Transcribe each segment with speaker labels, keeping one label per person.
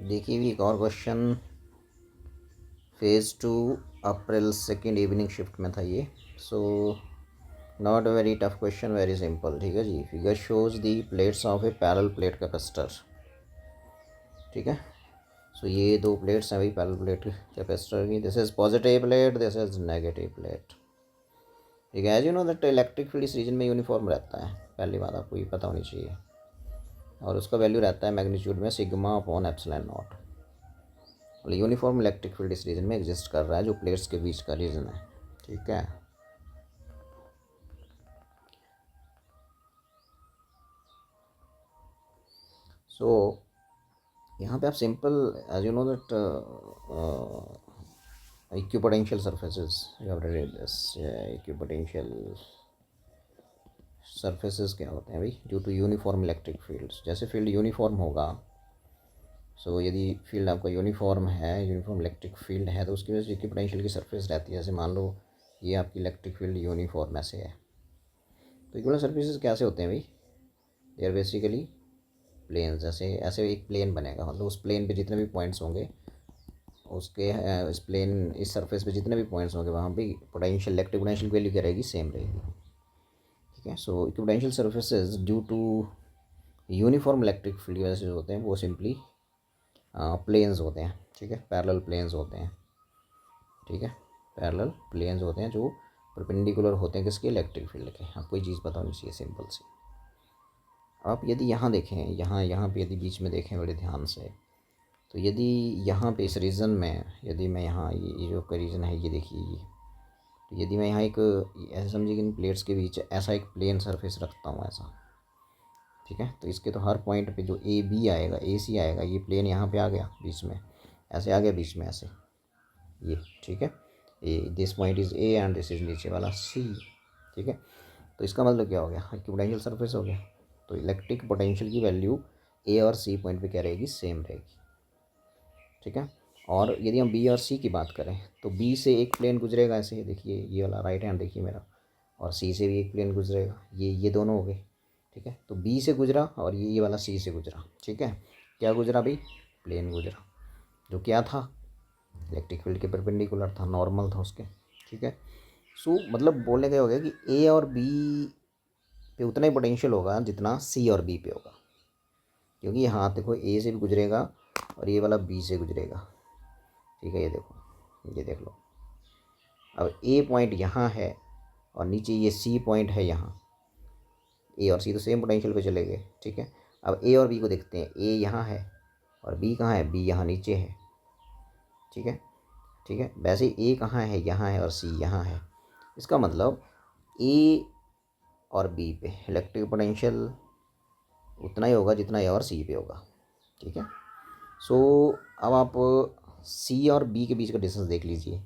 Speaker 1: देखिए भी एक और question phase 2 April 2 evening shift में था ये। So not a very tough question, very simple. ठीक है जी। Figure shows the plates of a parallel plate capacitor. ठीक है। सो ये दो प्लेट्स हैं भाई पैरेलल प्लेट कैपेसिटर की। This is positive plate, this is negative plate. ठीक है। As you know that electric field इस रीजन में यूनिफॉर्म रहता है, पहली बात आपको ये पता होनी चाहिए, और उसका वैल्यू रहता है मैग्नीट्यूड में sigma upon epsilon not. Uniform electric field इस रीजन में एग्जिस्ट कर रहा है जो प्लेट्स के बीच का रीजन है। ठीक है। सो यहाँ पे आप simple as you know that equipotential surfaces, you have read this. Equipotential surfaces क्या होते हैं भाई? Due to uniform electric fields. जैसे फील्ड यूनिफॉर्म होगा, सो यदि फील्ड आपका यूनिफॉर्म है, यूनिफॉर्म इलेक्ट्रिक फील्ड है, तो उसकी वजह से इक्विपोटेंशियल की सरफेस रहती है। जैसे मान लो ये आपकी इलेक्ट्रिक फील्ड यूनिफॉर्म ऐसे है, तो इक्विपोटेंशियल सर्फेसेस कैसे होते हैं भाई? They are basically plane. जैसे ऐसे एक प्लेन बनेगा, मतलब उस प्लेन पे जितने भी पॉइंट्स होंगे उसके इस प्लेन इस सरफेस पे जितने भी पॉइंट्स होंगे वहाँ पे पोटेंशियल इलेक्ट्रिक पोटेंशियल वैल्यू क्या रहेगी? सेम रहेगी। ठीक है। So equipotential surfaces due to uniform electric field की वजह से जो होते हैं वो सिंपली प्लेन्स होते हैं। ठीक है। पैरेलल प्लेन्स होते हैं। ठीक है। पैरेलल प्लेन्स होते हैं जो परपेंडिकुलर होते हैं किसके? इलेक्ट्रिक फील्ड के। आपको ये चीज़ पता होनी चाहिए सिंपल सी। आप यदि यहाँ देखें, यहाँ पे यदि बीच में देखें बड़े ध्यान से, तो यदि यहाँ पे इस रीजन में यदि मैं यहाँ ये जो का रीजन है ये देखिए ये, तो यदि मैं यहाँ एक ऐसे समझिए कि इन प्लेट्स के बीच ऐसा एक प्लेन सरफेस रखता हूँ ऐसा। ठीक है। तो इसके तो हर पॉइंट पे जो ए बी आएगा, ए सी आएगा, ये प्लेन यहाँ पे आ गया बीच में, ऐसे आ गया बीच में ऐसे ये। ठीक है। A this point is A and this is नीचे वाला सी। ठीक है। तो इसका मतलब क्या हो गया? इक्विपोटेंशियल सरफेस हो गया। तो इलेक्ट्रिक पोटेंशियल की वैल्यू ए और सी पॉइंट पे क्या रहेगी? सेम रहेगी। ठीक है। और यदि हम बी और सी की बात करें, तो बी से एक प्लेन गुजरेगा ऐसे, देखिए ये वाला राइट हैंड देखिए मेरा, और सी से भी एक प्लेन गुजरेगा, ये दोनों हो गए। ठीक है। तो बी से गुजरा और ये वाला सी से गुजरा। ठीक है। क्या गुजरा भाई? प्लेन गुजरा, जो क्या था? इलेक्ट्रिक फील्ड के परपेंडिकुलर था, नॉर्मल था उसके। ठीक है। सो मतलब बोलने का हो गया कि ए और बी पे उतना ही पोटेंशियल होगा जितना सी और बी पे होगा, क्योंकि यहाँ देखो ए से भी गुजरेगा और ये वाला बी से गुजरेगा। ठीक है। ये देखो, ये देख लो। अब ए पॉइंट यहाँ है और नीचे ये सी पॉइंट है यहाँ। ए और सी तो सेम पोटेंशियल पे चले गए। ठीक है। अब ए और बी को देखते हैं। ए यहाँ है और बी कहाँ है? बी यहाँ नीचे है। ठीक है। ठीक है। वैसे ए कहाँ है? यहाँ है, और सी यहाँ है। इसका मतलब ए और बी पे इलेक्ट्रिक पोटेंशियल उतना ही होगा जितना ए और सी पे होगा। ठीक है। सो अब आप सी और बी के बीच का डिस्टेंस देख लीजिए,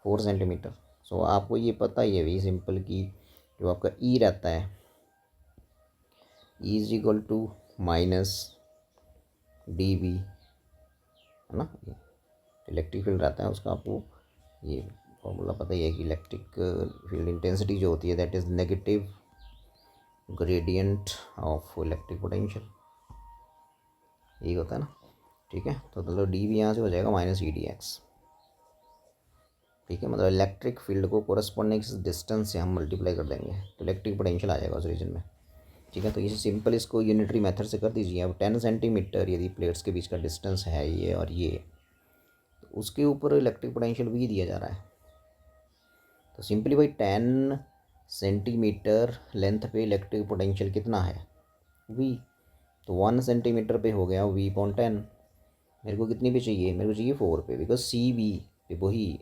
Speaker 1: 4 सेंटीमीटर। सो आपको ये पता ही है भाई सिंपल कि जो आपका ई रहता है, E is equal to minus D B, है ना? इलेक्ट्रिक फील्ड रहता है उसका, आपको ये फॉर्मूला पता ही है कि इलेक्ट्रिक फील्ड इंटेंसिटी जो होती है that is negative gradient of electric potential, यही होता है ना? ठीक है। तो मतलब डी भी यहाँ से हो जाएगा माइनस ई डी एक्स। ठीक है। मतलब इलेक्ट्रिक फील्ड को कोरस्पॉन्डिंग डिस्टेंस से हम मल्टीप्लाई कर देंगे तो इलेक्ट्रिक पोटेंशियल आ जाएगा उस रीजन में। ठीक है। तो इसे सिंपल इसको यूनिटरी मेथड से कर दीजिए। अब 10 सेंटीमीटर यदि प्लेट्स के बीच का डिस्टेंस है ये और ये, तो उसके ऊपर इलेक्ट्रिक पोटेंशियल भी दिया जा रहा है। तो सिंपली भाई 10 सेंटीमीटर लेंथ पे इलेक्ट्रिक पोटेंशियल कितना है? वी। तो 1 सेंटीमीटर पे हो गया वी पॉइंट 10। मेरे को कितनी पे चाहिए? मेरे को चाहिए 4 पे, बिकॉज सी बी पे वही।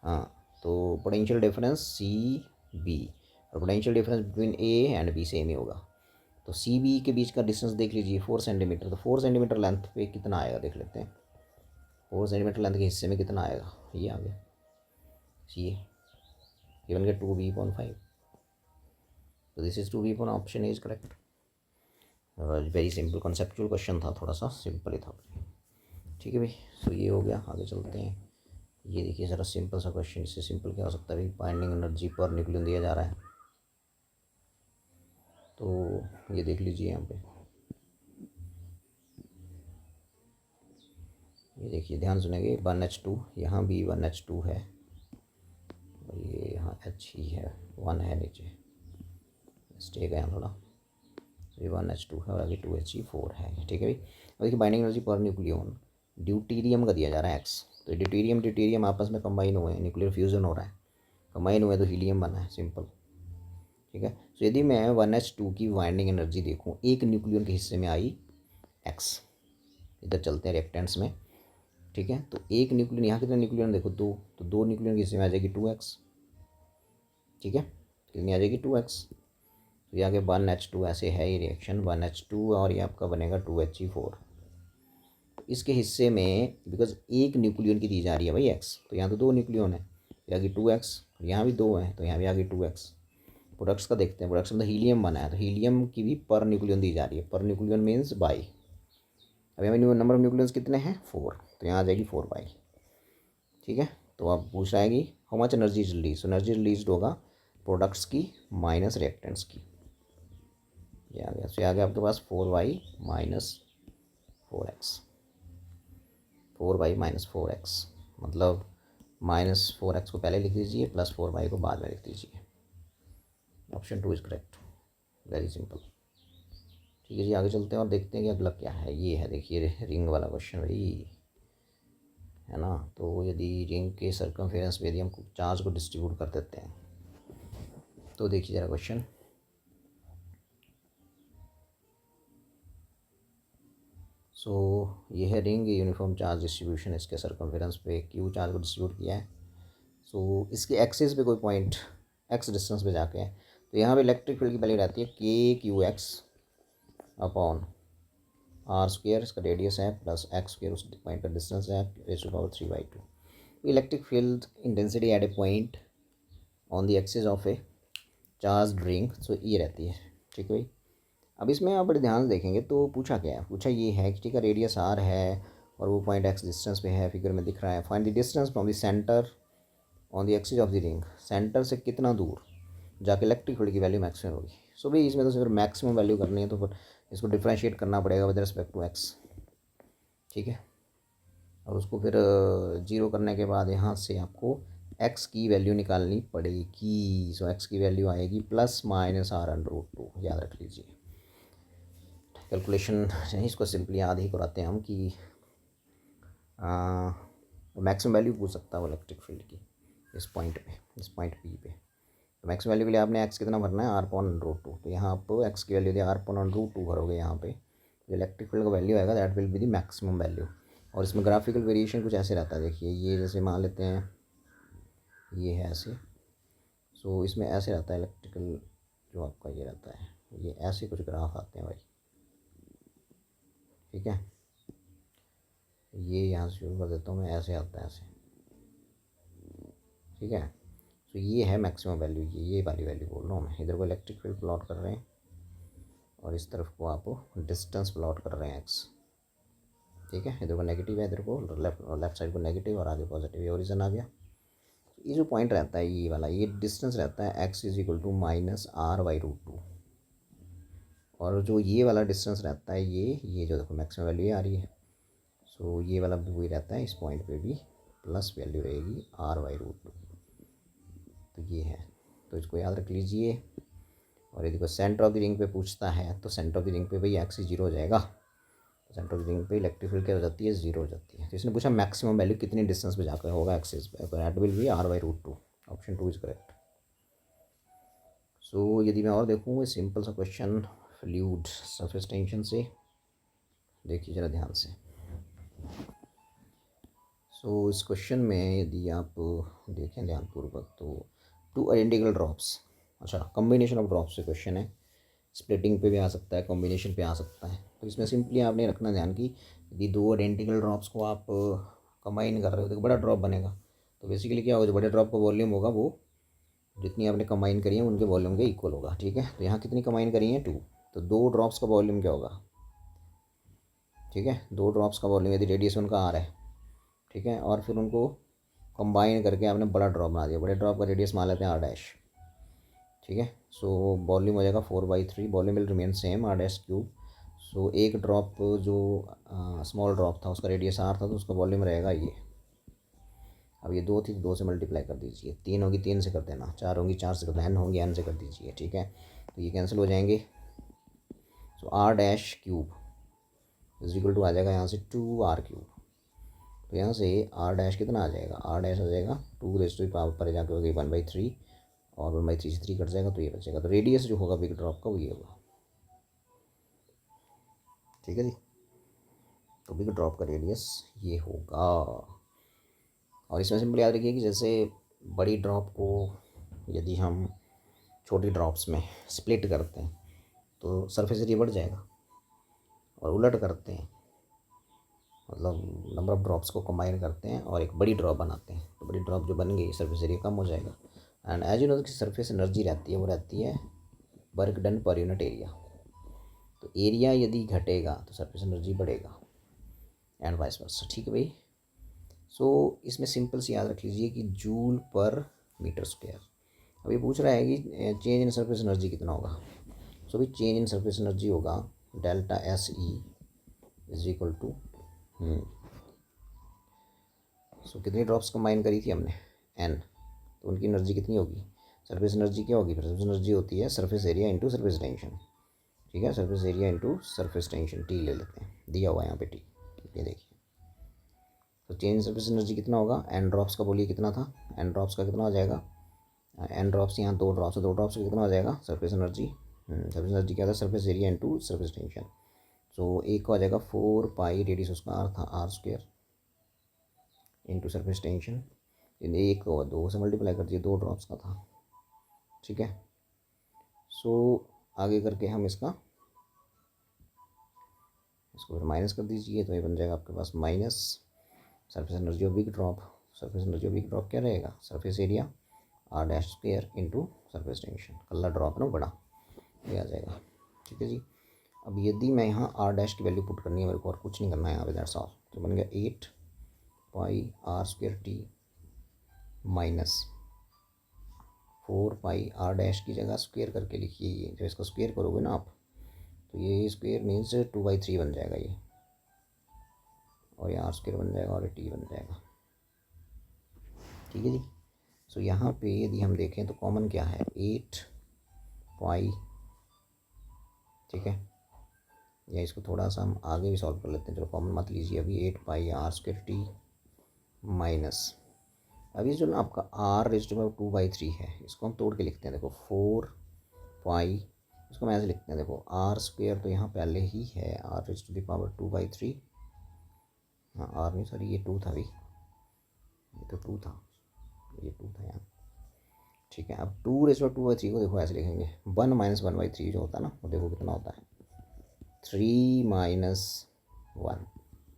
Speaker 1: हाँ। तो पोटेंशियल डिफरेंस सी बी, और potential difference between A and B same ही होगा। तो सी बी के बीच का डिस्टेंस देख लीजिए 4 सेंटीमीटर। तो 4 सेंटीमीटर लेंथ पे कितना आएगा देख लेते हैं। 4 सेंटीमीटर लेंथ के हिस्से में कितना आएगा? ये आ गया सी ए, ये बन गया 2b/5। तो this is 2b option is correct. Very simple conceptual question था, थोड़ा सा सिंपल ही था। ठीक है भाई। सो ये हो गया, आगे चलते हैं। ये देखिए ज़रा सिंपल सा क्वेश्चन, इससे सिंपल क्या हो सकता है भाई? बाइंडिंग एनर्जी पर न्यूक्लियन दिया जा रहा है, तो ये देख लीजिए यहाँ पे। ये देखिए ध्यान सुनेंगे, 1H2, यहाँ भी 1H2 है और ये यहाँ H ही है, 1 है नीचे, मिस्टेक है यहाँ थोड़ा। तो ये 1H2 है और आगे 2He4 है, ठीक है भाई। और देखिए binding energy per nucleon deuterium का दिया जा रहा है एक्स, तो ड्यूटीरियम ड्यूटीरियम आपस में कंबाइन हुए हैं, न्यूक्लियर फ्यूजन हो रहा है, कंबाइन हुए तो हीलियम बना है, सिंपल, ठीक है। तो यदि मैं 1H2 की बाइंडिंग एनर्जी देखूँ एक न्यूक्लियन के हिस्से में आई एक्स, इधर चलते हैं रिएक्टेंट्स में, ठीक है। तो एक न्यूक्लियन, यहाँ कितने न्यूक्लियन देखो, दो, तो दो न्यूक्लियन के हिस्से में आ जाएगी 2x, ठीक है, कितनी आ जाएगी 2x। तो ये आगे 1H2 ऐसे है ये रिएक्शन 1H2 और ये आपका बनेगा 2He4। इसके हिस्से में बिकॉज एक न्यूक्लियन की दी जा रही है भाई x, तो यहाँ तो दो न्यूक्लियन है, ये आगे 2x, यहाँ भी दो है तो यहाँ भी आगे 2x। प्रोडक्ट्स का देखते हैं, प्रोडक्ट्स में हीलियम बना है तो हीलियम की भी पर न्यूक्लियन दी जा रही है, पर न्यूक्लियन मीन्स बाई। अभी हमें नंबर ऑफ न्यूक्लियंस कितने हैं 4, तो यहाँ आ जाएगी 4 बाई, ठीक है। तो आप पूछ रहा है कि how much energy release, energy release होगा प्रोडक्ट्स की माइनस रिएक्टेंट्स की, ये आ गया। तो ये आ गया आपके पास 4y minus 4x, 4y minus 4x, मतलब -4x को पहले लिख दीजिए +4y को बाद में लिख दीजिए। Option 2 is correct, very simple, ठीक है जी। आगे चलते हैं और देखते हैं कि अगला क्या है। ये है देखिए रिंग वाला क्वेश्चन भाई, है ना। तो यदि रिंग के सर्कमफेरेंस पे यदि हम चार्ज को डिस्ट्रीब्यूट कर देते हैं तो देखिए ज़रा क्वेश्चन। सो ये है रिंग यूनिफॉर्म चार्ज डिस्ट्रीब्यूशन, इसके सर्कमफेरेंस पे क्यू चार्ज को डिस्ट्रीब्यूट किया है। सो इसके एक्सिस पे कोई पॉइंट एक्स डिस्टेंस पे जाके है, तो यहाँ पे इलेक्ट्रिक फील्ड की वैल्यू रहती है KQX अपॉन R², इसका रेडियस है, प्लस x² उस पॉइंट का डिस्टेंस है, (3/2). Electric field intensity at a point on the axis of a charge ring, so ये रहती है, ठीक है भाई। अब इसमें आप बड़े ध्यान से देखेंगे तो पूछा क्या है, पूछा ये है कि ठीक है रेडियस R है और वो पॉइंट x डिस्टेंस पे है, फिगर में दिख रहा है। Find the distance from the centre on the axis of the ring, centre से कितना दूर जाके इलेक्ट्रिक फील्ड की वैल्यू मैक्सिमम होगी। सो भाई इसमें तो सिर्फ मैक्सिमम वैल्यू करनी है, तो फिर इसको डिफ्रेंशिएट करना पड़ेगा विद रिस्पेक्ट टू x, ठीक है। और उसको फिर 0 करने के बाद यहाँ से आपको x की वैल्यू निकालनी पड़ेगी। सो x की वैल्यू आएगी ±R√2, याद रख लीजिए। कैलकुलेशन इसको सिंपली याद ही कराते हैं हम कि मैक्सिमम वैल्यू पूछ सकता है वो इलेक्ट्रिक फील्ड की इस पॉइंट पे, इस पॉइंट P पे। तो मैक्सिमम वैल्यू के लिए आपने x कितना भरना है, R/√2। तो यहाँ आप x की वैल्यू R/√2 भरोगे यहाँ पे, जो इलेक्ट्रिक फील्ड का वैल्यू आएगा that will be the maximum value. और इसमें ग्राफिकल वेरिएशन कुछ ऐसे रहता है, देखिए ये जैसे मान लेते हैं ये है ऐसे, सो इसमें ऐसे रहता है इलेक्ट्रिकल जो आपका ये रहता है, ये ऐसे कुछ ग्राफ आते हैं भाई, ठीक है। ये यहाँ से शुरू कर देता हूँ मैं, ऐसे आता है ऐसे, ठीक है। तो ये है मैक्सिमम वैल्यू, ये वाली वैल्यू बोल रहा हूँ मैं। इधर को इलेक्ट्रिक फील्ड प्लॉट कर रहे हैं और इस तरफ को आप डिस्टेंस प्लॉट कर रहे हैं x, ठीक है। इधर को नेगेटिव है, इधर को लेफ्ट साइड को नेगेटिव और आगे पॉजिटिव, ये ओरिजन आ गया। ये जो पॉइंट रहता है ये वाला, ये डिस्टेंस रहता है x = -R/√2, और जो ये वाला डिस्टेंस रहता है ये जो देखो मैक्सिमम वैल्यू ये आ रही है, सो ये वाला भी वही रहता है, इस पॉइंट पे भी प्लस वैल्यू रहेगी R/√2। तो ये है, तो इसको याद रख लीजिए। और यदि कोई सेंटर ऑफ द रिंग पे पूछता है तो सेंटर ऑफ द रिंग पे भाई x 0 हो जाएगा, तो सेंटर ऑफ द रिंग पे इलेक्ट्रिक फील्ड क्या हो जाती है, 0 हो जाती है। तो इसने पूछा मैक्सिमम वैल्यू कितनी डिस्टेंस पे जाकर होगा एक्सिस पे, तो that will be R/√2। Option 2 is correct. So यदि मैं और देखूँ सिंपल सा क्वेश्चन फ्लूइड सरफेस टेंशन से, देखिए ज़रा ध्यान से। सो इस क्वेश्चन में यदि आप देखें ध्यानपूर्वक तो 2 आइडेंटिकल ड्रॉप्स, अच्छा कॉम्बिनेशन ऑफ ड्रॉप्स से क्वेश्चन है, स्प्लिटिंग पे भी आ सकता है, कॉम्बिनेशन पे आ सकता है। तो इसमें सिंपली आपने रखना ध्यान कि यदि 2 आइडेंटिकल ड्रॉप्स को आप कंबाइन कर रहे हो तो एक बड़ा ड्रॉप बनेगा। तो बेसिकली क्या होगा, जो बड़े ड्रॉप का वॉल्यूम होगा वो जितनी आपने कंबाइन करी है उनके वॉल्यूम के इक्वल होगा, ठीक है। तो यहाँ कितनी कंबाइन करी है 2, तो 2 ड्रॉप्स का वॉल्यूम क्या होगा, ठीक है। 2 ड्रॉप्स का वॉल्यूम यदि रेडियस उनका R है, ठीक है, और फिर उनको कंबाइन करके आपने बड़ा ड्रॉप बना दिया, बड़े ड्रॉप का रेडियस मान लेते हैं R', ठीक है। सो वॉल्यूम हो जाएगा 4/3, volume will remain same R'³। सो एक ड्रॉप जो स्मॉल ड्रॉप था उसका रेडियस आर था, तो उसका वॉल्यूम रहेगा ये। अब ये 2 थी तो 2 से मल्टीप्लाई कर दीजिए, 3 होगी 3 से कर देना, 4 होंगी 4 से कर देना, n होंगी n से कर दीजिए, ठीक है। तो ये कैंसिल हो जाएंगे। So R dash cube is equal to आ जाएगा यहाँ से 2r क्यूब। तो यहाँ से आर डैश कितना आ जाएगा, आर डैश आ जाएगा 2 रेज़ टू द पावर पर जाके हो गई 1/3, और 1/3 से 3 कट जाएगा तो ये बचेगा। तो रेडियस जो होगा बिग ड्रॉप का वो ये होगा, ठीक है जी। तो बिग ड्रॉप का रेडियस ये होगा। और इसमें सिंपल याद रखिए कि जैसे बड़ी ड्रॉप को यदि हम छोटी ड्रॉप्स में स्प्लिट करते हैं तो सरफेस एरिया बढ़ जाएगा, और उलट करते हैं मतलब नंबर ऑफ ड्रॉप्स को कंबाइन करते हैं और एक बड़ी ड्रॉप बनाते हैं, तो बड़ी ड्रॉप जो बन गई सरफेस एरिया कम हो जाएगा। एंड एज यू नो कि सरफेस एनर्जी रहती है वो रहती है work done per unit area. तो एरिया यदि घटेगा तो सरफेस एनर्जी बढ़ेगा, एंड वाइस वर्सा, ठीक है भाई। सो इसमें सिंपल से याद रख लीजिए कि जूल पर मीटर स्क्वायर। अब ये पूछ रहा है कि चेंज इन सरफेस एनर्जी कितना होगा। सो भाई चेंज इन सरफेस एनर्जी होगा delta S E is equal to so कितनी ड्रॉप्स कंबाइन करी थी हमने, एन, तो उनकी एनर्जी कितनी होगी, सरफेस एनर्जी क्या होगी, सरफेस एनर्जी होती है surface area into surface tension, ठीक है। Surface area into surface tension, T ले लेते हैं, दिया हुआ है यहाँ पे टी, ये देखिए। तो चेंज सरफेस एनर्जी कितना होगा, एन ड्रॉप्स का बोलिए कितना था, एन ड्रॉप्स का कितना हो जाएगा, एन ड्रॉप्स यहाँ 2 ड्रॉप्स है, 2 ड्रॉप्स का कितना हो जाएगा सरफेस एनर्जी, सरफेस एनर्जी क्या था, surface area into surface tension. So एक का हो जाएगा 4 पाई, रेडियस उसका आर था R square into surface tension, एक और 2 से मल्टीप्लाई कर दिए, 2 ड्रॉप्स का था, ठीक है। सो आगे करके हम इसको फिर माइनस कर दीजिए, तो ये बन जाएगा आपके पास minus surface energy of big drop. Surface energy of big drop क्या रहेगा, surface area R dash square into surface tension, कल्ला ड्रॉप ना बड़ा, ये आ जाएगा, ठीक है जी। अब यदि मैं यहाँ आर डैश की वैल्यू पुट करनी है, मेरे को और कुछ नहीं करना है यहाँ पे, दैट्स ऑल। तो बन गया 8 pi R square T minus 4 pi R dash की जगह स्क्वायर करके लिखिए, ये जब इसका स्क्वायर करोगे ना आप, तो ये स्क्वायर मीन्स 2/3 बन जाएगा ये, और ये आर स्क्वायर बन जाएगा और ये टी बन जाएगा, ठीक है जी। सो यहाँ पे यदि हम देखें तो कॉमन क्या है, 8 पाई, ठीक है। या इसको थोड़ा सा हम आगे भी सॉल्व कर लेते हैं, चलो कॉमन मत लीजिए अभी, 8 pi R square T minus, अभी जो ना आपका आर रेज़ टू पावर 2/3 है, इसको हम तोड़ के लिखते हैं, देखो 4 पाई, इसको हम ऐसे लिखते हैं, देखो आर स्क्वायर तो यहाँ पहले ही है, R raise to the power 2/3, हाँ आर नहीं सॉरी ये 2 था अभी, ये तो 2 था, ये 2 था यहाँ, ठीक है। अब 2 रेज़ टू 2/3 को देखो ऐसे लिखेंगे, 1 माइनस 1/3 जो होता है ना, वो देखो कितना होता है, 3 माइनस 1,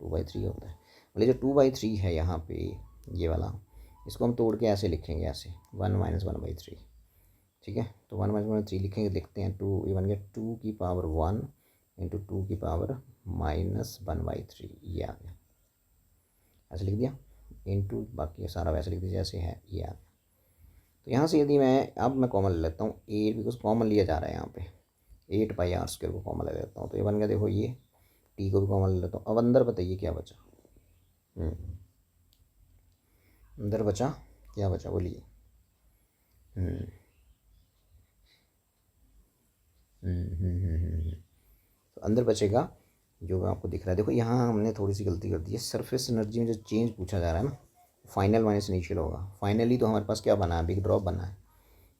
Speaker 1: 2/3 होता है। बोले जो 2/3 है यहाँ पे ये वाला, इसको हम तोड़ के ऐसे लिखेंगे, ऐसे 1 माइनस 1/3, ठीक है। तो 1 माइनस 1/3 लिखेंगे, देखते हैं 2, ये बन गया 2 की पावर 1 इंटू 2 की पावर माइनस 1/3, ये आ गया, ऐसे लिख दिया, इंटू बाकी सारा वैसे लिख दीजिए जैसे है, ये आ गया। तो यहाँ से यदि मैं कॉमन ले लेता हूँ 8, बिकॉज कॉमन लिया जा रहा है यहाँ पे, 8 पाई आर स्क्वायर को कॉमन ले लेता हूँ, तो ये बन गया, देखो ये टी को भी कॉमन ले लेता हूँ। अब अंदर बताइए क्या बचा, अंदर बचा क्या बचा, बोलिए। तो अंदर बचेगा जो आपको दिख रहा है, देखो यहाँ हमने थोड़ी सी गलती कर दी है, सरफेस एनर्जी में जो चेंज पूछा जा रहा है ना, फाइनल माइनस इनिशियल होगा। फाइनली तो हमारे पास क्या बना है, बिग ड्रॉप बना है,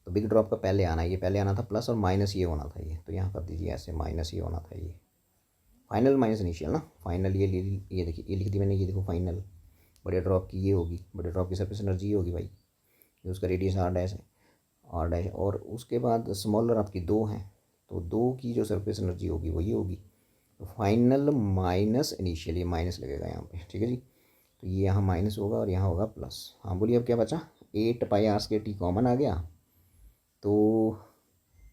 Speaker 1: तो बिग ड्रॉप का पहले आना है, ये पहले आना था प्लस, और माइनस ये होना था ये, तो यहाँ कर दीजिए ऐसे, माइनस ये होना था ये, फाइनल माइनस इनिशियल ना, फाइनल ये देखिए, ये लिख दी मैंने, ये देखो फाइनल, बड़े ड्रॉप की ये होगी, बड़े ड्रॉप की सरफेस एनर्जी ये होगी भाई, ये उसका रेडियस आर डैश है, आर डैश, और उसके बाद स्मॉलर आपकी 2 हैं, तो 2 की जो सरफेस एनर्जी होगी वो ये होगी, तो फाइनल माइनस इनिशियल, ये माइनस लगेगा यहाँ पे, ठीक है जी। तो ये यहाँ माइनस होगा और यहाँ होगा प्लस। हाँ बोलिए अब क्या बचा, 8 pi R square T common आ गया, तो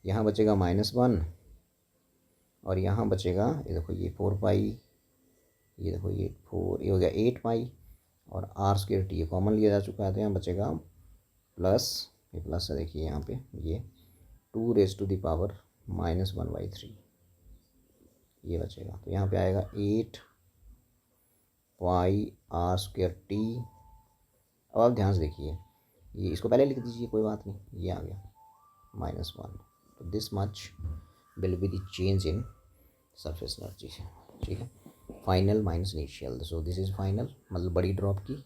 Speaker 1: यहाँ बचेगा -1, और यहाँ बचेगा ये देखो ये 4 पाई, ये देखो ये 4, ये हो गया 8 पाई, और आर स्क्वायर टी ये कॉमन लिया जा चुका है, तो यहाँ बचेगा प्लस, ये प्लस है देखिए यहाँ पे, ये 2 रेज़ टू द पावर -1/3, ये बचेगा। तो यहाँ पे आएगा 8 पाई आर स्क्वायर टी। अब आप ध्यान से देखिए, ये इसको पहले लिख दीजिए, कोई बात नहीं, ये आ गया -1। तो this much will be the change in surface energy. ठीक है, final minus initial, so this is final, मतलब बड़ी ड्रॉप की,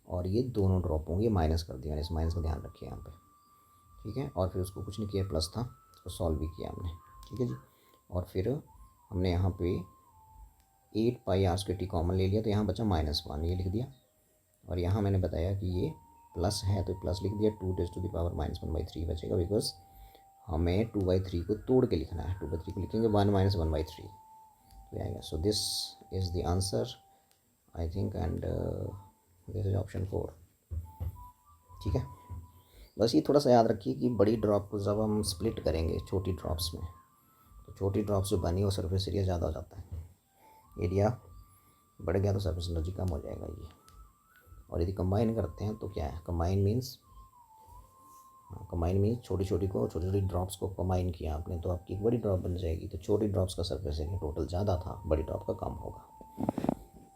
Speaker 1: और ये दोनों ड्रॉप होंगे, माइनस कर दिया मैंने, इस माइनस का ध्यान रखिए यहाँ पे। ठीक है, और फिर उसको कुछ नहीं किया, प्लस था, उसको सॉल्व भी किया हमने। ठीक है जी, और फिर हमने यहाँ पे 8 pi R square T common ले लिया, तो यहाँ बचा -1, ये लिख दिया। और यहाँ मैंने बताया कि ये प्लस है तो प्लस लिख दिया, 2⁻⁻⁻³ बचेगा, बिकॉज हमें 2/3 को तोड़ के लिखना है। 2/3 को लिखेंगे 1 - 1/3 तो आएगा। So this is the answer I think, and this is option 4। ठीक है, बस ये थोड़ा सा याद रखिए कि बड़ी ड्रॉप को जब हम स्प्लिट करेंगे छोटी ड्रॉप्स में, तो छोटी ड्रॉप्स जो बनी वो सरफेस एरिया ज़्यादा हो जाता है, एरिया बढ़ गया तो सरफेस एनर्जी कम हो जाएगा ये। और यदि कंबाइन करते हैं तो क्या है, कंबाइन मीन्स छोटी छोटी ड्रॉप्स को कंबाइन किया आपने तो आपकी एक बड़ी ड्रॉप बन जाएगी। तो छोटी ड्रॉप्स का सरफेस एरिया टोटल ज़्यादा था, बड़ी ड्रॉप का कम होगा।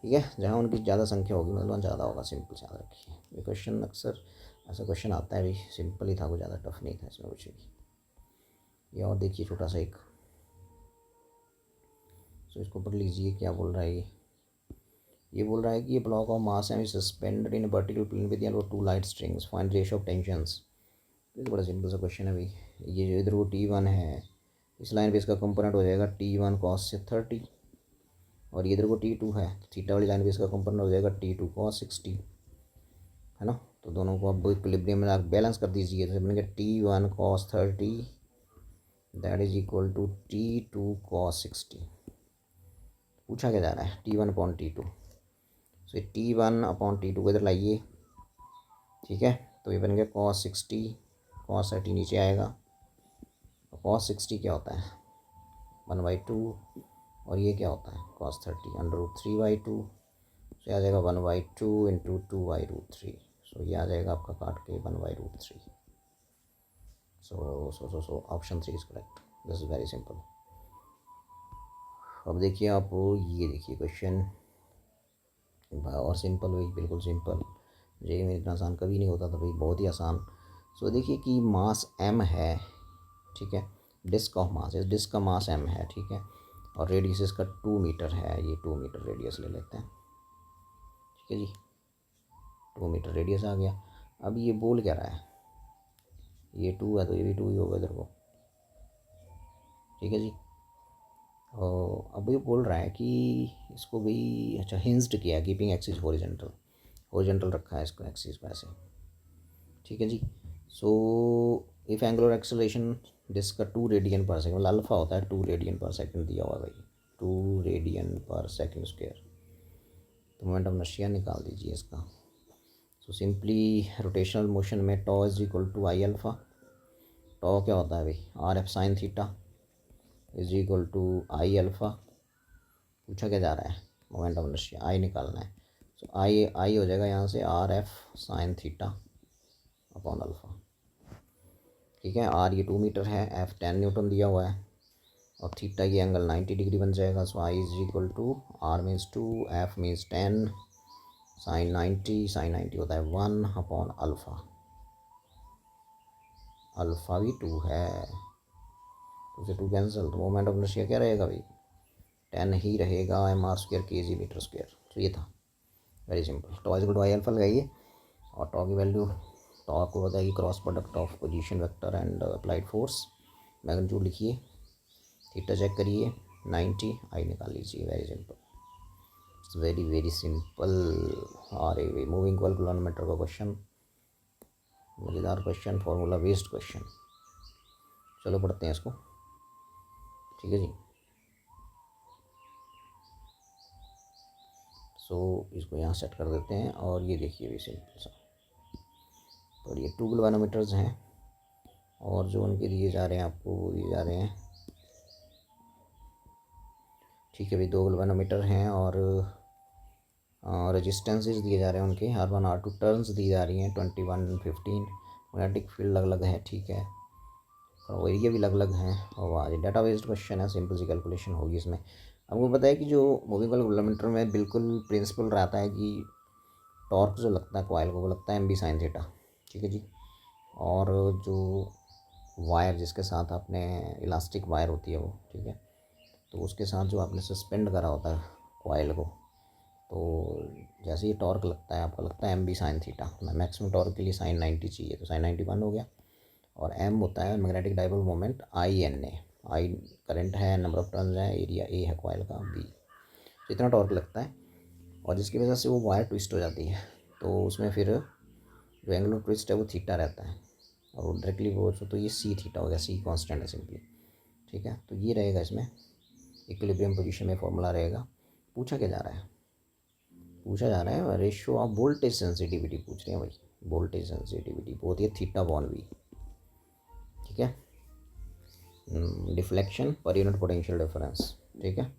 Speaker 1: ठीक है, जहाँ उनकी ज़्यादा संख्या होगी मतलब ज़्यादा होगा, सिंपल से याद रखिए। ये क्वेश्चन अक्सर ऐसा क्वेश्चन आता है, भी सिंपल ही था, कोई ज़्यादा टफ नहीं था इसमें कुछ भी। ये और देखिए छोटा सा एक, तो इसको पढ़ लीजिए क्या बोल रहा है ये बोल रहा है कि ये block of mass M is suspended in vertical plane with the two light strings, find ratio of tensions. ये तो बड़ा सिंपल सा क्वेश्चन है भाई। ये जो इधर वो T1 है, इस लाइन पे इसका कंपोनेंट हो जाएगा T1 cos 30, और ये इधर को T2 है, थीटा वाली लाइन पे इसका कंपोनेंट हो जाएगा T2 cos 60, है ना। तो दोनों को अब इक्विलिब्रियम में आप बैलेंस कर दीजिए, तो बनेगा T1 cos 30 that is equal to T2 cos 60। पूछा क्या जा रहा है, T1/T2, सो T1/T2 को इधर लाइए। ठीक है, तो ये बन गया cos 60, cos 30 नीचे आएगा, cos 60 क्या होता है 1/2, और ये क्या होता है cos 30 √3/2, तो आ जाएगा 1/2 इंटू 2/√3। सो ये आ जाएगा आपका काट के 1/√3। So option 3 is correct, this is very simple. अब देखिए आप, ये देखिए क्वेश्चन और सिंपल भाई, बिल्कुल सिंपल, जेईई में इतना आसान कभी नहीं होता था भाई, बहुत ही आसान। सो देखिए कि मास m है, ठीक है, डिस्क ऑफ मास, इस डिस्क का मास m है, ठीक है, और रेडियस इसका 2 मीटर है, ये 2 मीटर रेडियस ले लेते हैं। ठीक है जी, 2 मीटर रेडियस आ गया। अब ये बोल क्या रहा है, ये 2 है तो ये भी 2 ही होगा इधर को। ठीक है जी, और अब ये बोल रहा है कि इसको भी अच्छा हिंस्ड किया, कीपिंग एक्सिस हॉरिजॉन्टल रखा है इसको एक्सिस पे ऐसे। ठीक है जी, so if angular acceleration disc का 2 रेडियन पर सेकंड, मतलब अल्फा होता है 2 रेडियन पर सेकंड दिया हुआ है भाई, 2 रेडियन पर सेकंड स्क्वायर। तो मोमेंट ऑफ इनर्शिया निकाल दीजिए इसका। सो सिंपली रोटेशनल मोशन में tau is equal to I alpha. Tau क्या होता है भाई, R F sine theta is equal to I alpha. पूछा क्या जा रहा है, मोमेंट ऑफ इनर्शिया आई निकालना है। सो आई हो जाएगा यहाँ से are F sine theta upon alpha. ठीक है, आर ये 2 मीटर है, एफ 10 न्यूटन दिया हुआ है, और थीटा ये एंगल 90 डिग्री बन जाएगा। So I is equal to R means 2, F means 10, sine 90 होता है 1 अपॉन अल्फ़ा। अल्फ़ा भी 2 है, 2 से 2 कैंसिल, तो मोमेंट ऑफ इनर्शिया क्या रहेगा भाई, 10 ही रहेगा, mr² kg मीटर स्क्वायर। तो ये था very simple. Tau is equal to I alpha लगाइए, और टॉ की वैल्यू, टॉ आपको बताएगी cross product of position vector and applied force. Magnitude लिखिए, थीटा चेक करिए 90, आई निकाल लीजिए, very simple, it's very very simple. अरे मूविंग कॉइल किलोमीटर का क्वेश्चन, मज़ेदार क्वेश्चन, फार्मूला बेस्ड क्वेश्चन। चलो पढ़ते हैं इसको। ठीक है जी, सो इसको यहाँ सेट कर देते हैं, और ये देखिए भी सिंपल सा, तो ये 2 गैल्वेनोमीटर्स हैं, और जो उनके दिए जा रहे हैं आपको वो दिए जा रहे हैं। ठीक है भाई, 2 गैल्वेनोमीटर हैं, और रजिस्टेंसेस दिए जा रहे हैं उनके, R1 R2 टर्न्स दी जा रही हैं 21 15, मैग्नेटिक फील्ड अलग अलग है। ठीक है, और एरिया भी अलग अलग हैं। और आज डाटा बेस्ड क्वेश्चन है, सिंपल सी कैलकुलेशन होगी इसमें। आपको पता है कि जो मूविंग कॉइल वोल्टमीटर में बिल्कुल प्रिंसिपल रहता है कि टॉर्क जो लगता है कॉइल को वो लगता है एम बी साइन थीटा, ठीक है जी। और जो वायर जिसके साथ आपने इलास्टिक वायर होती है वो, ठीक है, तो उसके साथ जो आपने सस्पेंड करा होता है कॉइल को, तो जैसे ये टॉर्क लगता है आपका लगता है M B sine theta. Maximum torque के लिए साइन 90 चाहिए, तो साइन 91 हो गया। और एम होता है magnetic dipole moment, I N A, I current है, नंबर ऑफ टर्न्स है, एरिया ए है कॉइल का, बी, तो इतना टॉर्क लगता है। और जिसकी वजह से वो वायर ट्विस्ट हो जाती है, तो उसमें फिर जो एंगल ऑफ ट्विस्ट है वो थीटा रहता है। और वो डायरेक्टली वो तो ये सी थीटा हो गया, सी कांस्टेंट है सिंपली, ठीक है। तो ये रहेगा इसमें इक्विलिब्रियम पोजीशन में फॉर्मूला रहेगा। पूछा क्या जा रहा है, पूछा जा रहा है रेशियो ऑफ वोल्टेज सेंसिटिविटी पूछ रहे हैं भाई, वोल्टेज सेंसिटिविटी वो होती है थीटा बॉन वी, ठीक है। Deflection per unit potential difference, ठीक है।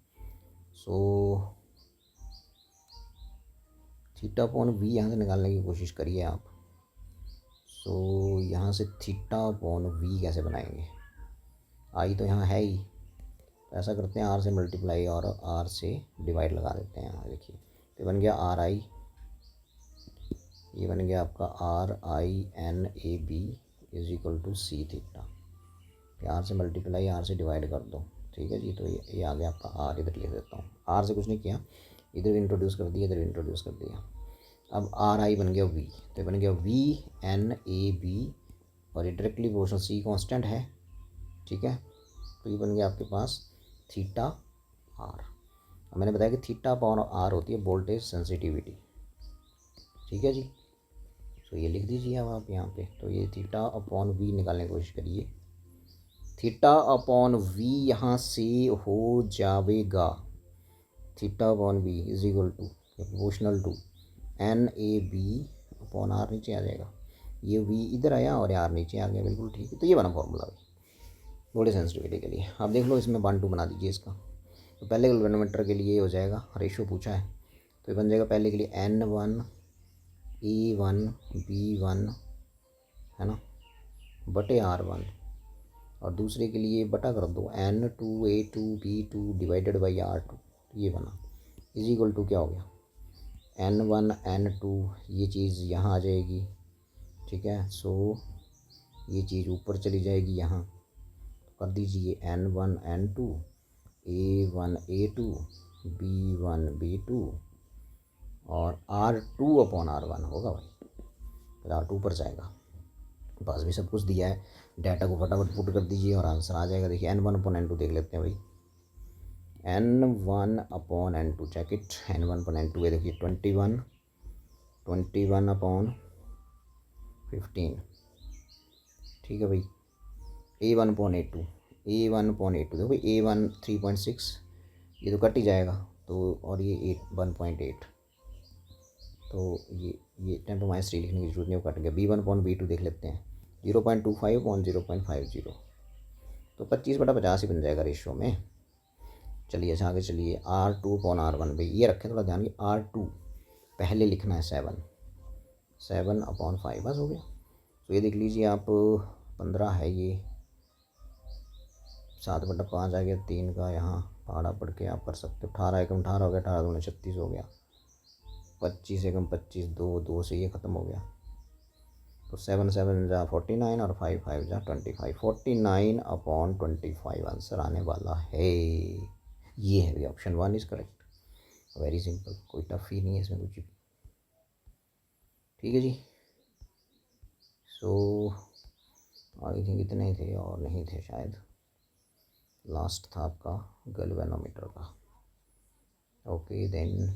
Speaker 1: सो थीटा अपॉन वी यहाँ से निकालने की कोशिश करिए आप। सो यहाँ से थीटा अपॉन वी कैसे बनाएंगे, आई तो यहाँ है ही, तो ऐसा करते हैं आर से मल्टीप्लाई और आर से डिवाइड लगा देते हैं। यहाँ देखिए तो बन गया आर आई, ये बन गया आपका R I N A B is equal to C theta. R से मल्टीप्लाई आर से डिवाइड कर दो, ठीक है जी। तो ये आ गया आपका आर, इधर लिख देता हूँ, आर से कुछ नहीं किया, इधर भी इंट्रोड्यूस कर दिया, इधर भी इंट्रोड्यूस कर दिया। अब आर आई बन गया वी, तो बन गया वी एन ए बी, और ये डायरेक्टली प्रोपोर्शनल सी कांस्टेंट है, ठीक है। तो ये बन गया आपके पास थीटा आर। अब मैंने बताया कि थीटा अपॉन आर होती है वोल्टेज सेंसिटिविटी, ठीक है जी। तो ये लिख दीजिए अब आप यहाँ पे, तो ये थीटा अपॉन वी निकालने की कोशिश करिए। थीटा अपॉन वी यहाँ से हो जाएगा theta upon V is equal to proportional to N A B upon R, नीचे आ जाएगा, ये वी इधर आया और आर नीचे आ गया, बिल्कुल ठीक है। तो ये बना फॉर्मूला वोल्टेज सेंसिटिविटी के लिए। आप देख लो इसमें 1 2 बना दीजिए इसका। तो पहले गैल्वेनोमीटर के लिए हो जाएगा, रेशियो पूछा है, तो ये बन जाएगा पहले के लिए N1 E1 B1 है ना बटे R1, और दूसरे के लिए बटा कर दो N2 A2 B2 divided by R2, ये बना इज इक्वल टू क्या हो गया N1 N2, ये चीज़ यहाँ आ जाएगी, ठीक है। सो ये चीज़ ऊपर चली जाएगी, यहाँ कर दीजिए N1 N2 A1 A2 B1 B2 और R2 अपॉन R1 होगा भाई, फिर R2 पर जाएगा। पास भी सब कुछ दिया है, डाटा को फटाफट पुट कर दीजिए और आंसर आ जाएगा। देखिए N1 अपॉन N2 देख लेते हैं भाई, N1 upon N2 check it, N1 upon N2 है देखिए 21 अपॉन 15, ठीक है भाई। A1 अपॉन A2 देखो भाई A1 3.6, ये तो कट ही जाएगा, तो और ये 1.8, तो ये 10⁻³ लिखने की जरूरत नहीं, वो कट गया। B1 अपॉन B2 देख लेते हैं 0.25 अपॉन 0.50, तो 25/50 ही बन जाएगा रेशियो में। चलिए अच्छा आगे चलिए R2 अपॉन R1, भाई ये रखें थोड़ा ध्यान की, R2 पहले लिखना है 7 अपॉन 5, बस हो गया। तो ये देख लीजिए आप 15 है, ये 7/5 आ गया, 3 का यहाँ पहाड़ा पढ़ के आप कर सकते हो। 18 एकम 18 हो गया, 18 दूनी 36 हो गया, 25 एकम 25, 2 से ये ख़त्म हो गया। तो 7 7 जा 49 और 5 5 जा 25, 49 अपॉन 25 आंसर आने वाला है। ये है option 1 is correct, very simple, कोई टफ ही नहीं है इसमें कुछ, ठीक है जी। सो आई थिंक इतने थे और नहीं थे शायद, लास्ट था आपका गैल्वेनोमीटर का। Okay then